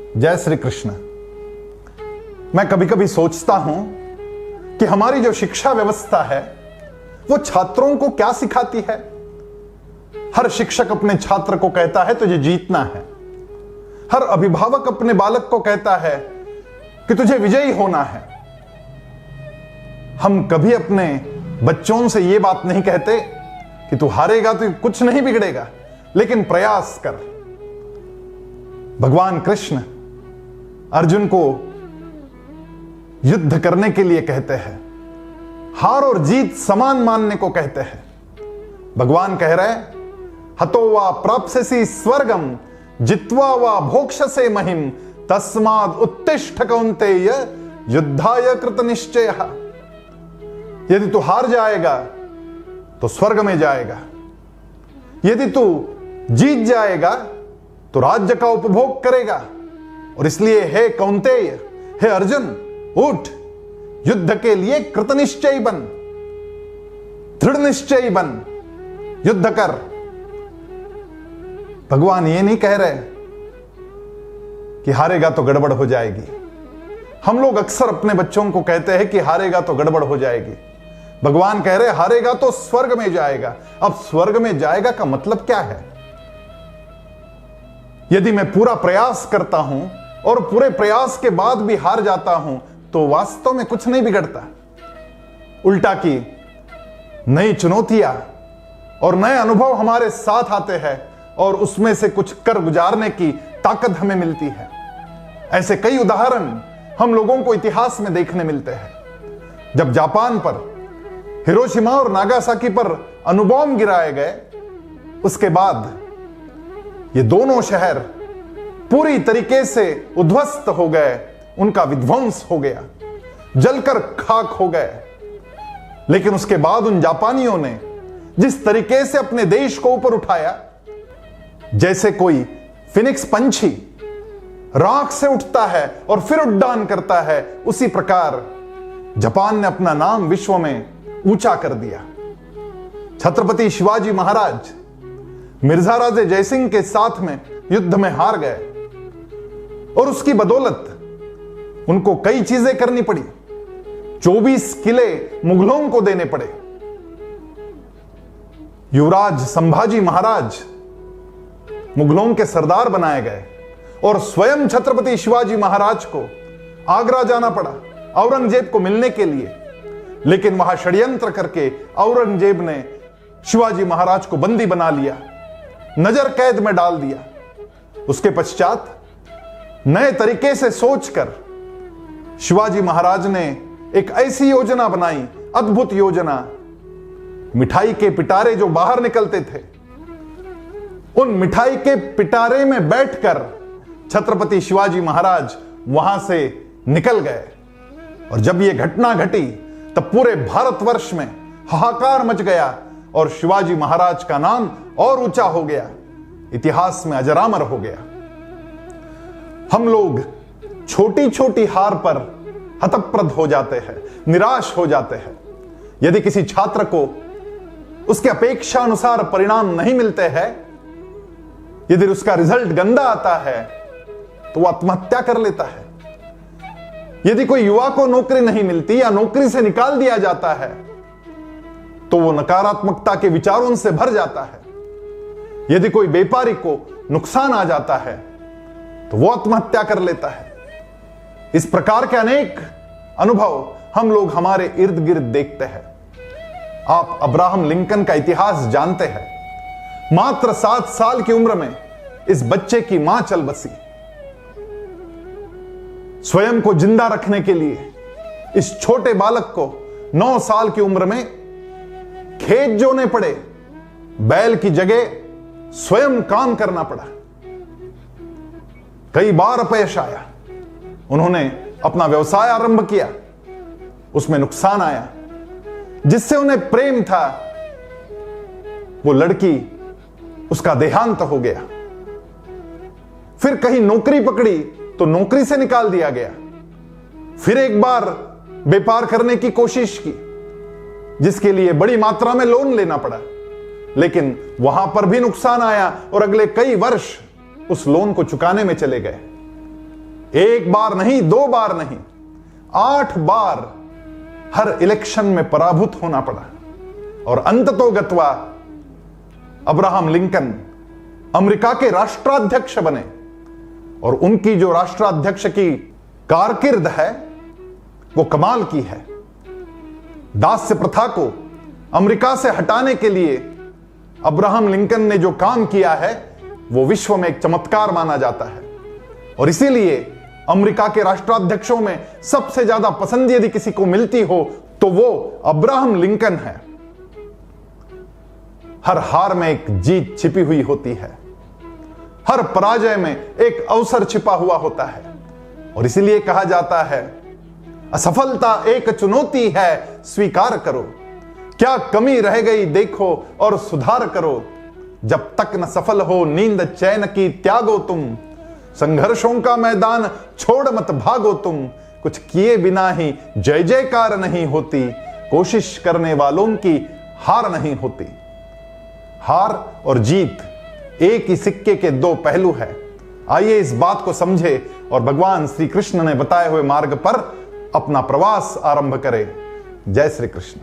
जय श्री कृष्ण। मैं कभी कभी सोचता हूं कि हमारी जो शिक्षा व्यवस्था है वो छात्रों को क्या सिखाती है। हर शिक्षक अपने छात्र को कहता है तुझे जीतना है। हर अभिभावक अपने बालक को कहता है कि तुझे विजयी होना है। हम कभी अपने बच्चों से यह बात नहीं कहते कि तू हारेगा तो कुछ नहीं बिगड़ेगा, लेकिन प्रयास कर। भगवान कृष्ण अर्जुन को युद्ध करने के लिए कहते हैं, हार और जीत समान मानने को कहते हैं। भगवान कह रहे हैं, हतो वा प्राप्स्यसि स्वर्गम जित्वा वा भोक्ष्यसे महिम तस्माद् उत्तिष्ठ कौन्तेय युद्धाय कृत निश्चयः। यदि तू हार जाएगा तो स्वर्ग में जाएगा, यदि तू जीत जाएगा तो राज्य का उपभोग करेगा। और इसलिए हे कौन्तेय, हे अर्जुन, उठ, युद्ध के लिए कृतनिश्चयी बन, दृढ़ निश्चयी बन, युद्ध कर। भगवान ये नहीं कह रहे कि हारेगा तो गड़बड़ हो जाएगी। हम लोग अक्सर अपने बच्चों को कहते हैं कि हारेगा तो गड़बड़ हो जाएगी। भगवान कह रहे हारेगा तो स्वर्ग में जाएगा। अब स्वर्ग में जाएगा का मतलब क्या है? यदि मैं पूरा प्रयास करता हूं और पूरे प्रयास के बाद भी हार जाता हूं तो वास्तव में कुछ नहीं बिगड़ता। उल्टा की नई चुनौतियां और नए अनुभव हमारे साथ आते हैं और उसमें से कुछ कर गुजारने की ताकत हमें मिलती है। ऐसे कई उदाहरण हम लोगों को इतिहास में देखने मिलते हैं। जब जापान पर हिरोशिमा और नागासाकी पर अणुबॉम्ब गिराए गए, उसके बाद ये दोनों शहर पूरी तरीके से उद्ध्वस्त हो गए, उनका विध्वंस हो गया, जलकर खाक हो गए। लेकिन उसके बाद उन जापानियों ने जिस तरीके से अपने देश को ऊपर उठाया, जैसे कोई फिनिक्स पंछी राख से उठता है और फिर उड्डान करता है, उसी प्रकार जापान ने अपना नाम विश्व में ऊंचा कर दिया। छत्रपति शिवाजी महाराज मिर्जा राजे जयसिंह के साथ में युद्ध में हार गए और उसकी बदौलत उनको कई चीजें करनी पड़ी। 24 किले मुगलों को देने पड़े। युवराज संभाजी महाराज मुगलों के सरदार बनाए गए और स्वयं छत्रपति शिवाजी महाराज को आगरा जाना पड़ा औरंगजेब को मिलने के लिए। लेकिन वहां षड्यंत्र करके औरंगजेब ने शिवाजी महाराज को बंदी बना लिया, नजर कैद में डाल दिया। उसके पश्चात नए तरीके से सोचकर शिवाजी महाराज ने एक ऐसी योजना बनाई, अद्भुत योजना। मिठाई के पिटारे जो बाहर निकलते थे, उन मिठाई के पिटारे में बैठकर छत्रपति शिवाजी महाराज वहां से निकल गए। और जब यह घटना घटी तब पूरे भारतवर्ष में हाहाकार मच गया और शिवाजी महाराज का नाम और ऊंचा हो गया, इतिहास में अजरामर हो गया। हम लोग छोटी छोटी हार पर हतप्रद हो जाते हैं, निराश हो जाते हैं। यदि किसी छात्र को उसके अपेक्षा अनुसार परिणाम नहीं मिलते हैं, यदि उसका रिजल्ट गंदा आता है तो वह आत्महत्या कर लेता है। यदि कोई युवा को नौकरी नहीं मिलती या नौकरी से निकाल दिया जाता है तो वो नकारात्मकता के विचारों से भर जाता है। यदि कोई व्यापारी को नुकसान आ जाता है तो वो आत्महत्या कर लेता है। इस प्रकार के अनेक अनुभव हम लोग हमारे इर्द गिर्द देखते हैं। आप अब्राहम लिंकन का इतिहास जानते हैं। मात्र 7 साल की उम्र में इस बच्चे की मां चल बसी। स्वयं को जिंदा रखने के लिए इस छोटे बालक को 9 साल की उम्र में खेत जोने पड़े, बैल की जगह स्वयं काम करना पड़ा। कई बार अपयश आया। उन्होंने अपना व्यवसाय आरंभ किया, उसमें नुकसान आया। जिससे उन्हें प्रेम था वो लड़की, उसका देहांत हो गया। फिर कहीं नौकरी पकड़ी तो नौकरी से निकाल दिया गया। फिर एक बार व्यापार करने की कोशिश की, जिसके लिए बड़ी मात्रा में लोन लेना पड़ा, लेकिन वहां पर भी नुकसान आया और अगले कई वर्ष उस लोन को चुकाने में चले गए। एक बार नहीं, 2 बार नहीं, 8 बार हर इलेक्शन में पराभूत होना पड़ा और अंततोगत्वा अब्राहम लिंकन अमेरिका के राष्ट्राध्यक्ष बने। और उनकी जो राष्ट्राध्यक्ष की कारकिर्द है वो कमाल की है। दास्य प्रथा को अमेरिका से हटाने के लिए अब्राहम लिंकन ने जो काम किया है वो विश्व में एक चमत्कार माना जाता है। और इसीलिए अमेरिका के राष्ट्राध्यक्षों में सबसे ज्यादा पसंद यदि किसी को मिलती हो तो वो अब्राहम लिंकन है। हर हार में एक जीत छिपी हुई होती है, हर पराजय में एक अवसर छिपा हुआ होता है। और इसीलिए कहा जाता है असफलता एक चुनौती है, स्वीकार करो, क्या कमी रह गई देखो और सुधार करो। जब तक न सफल हो नींद चैन की त्यागो तुम, संघर्षों का मैदान छोड़ मत भागो तुम। कुछ किए बिना ही जय जयकार नहीं होती, कोशिश करने वालों की हार नहीं होती। हार और जीत एक ही सिक्के के 2 पहलू है। आइए इस बात को समझे और भगवान श्री कृष्ण ने बताए हुए मार्ग पर अपना प्रवास आरंभ करें। जय श्री कृष्ण।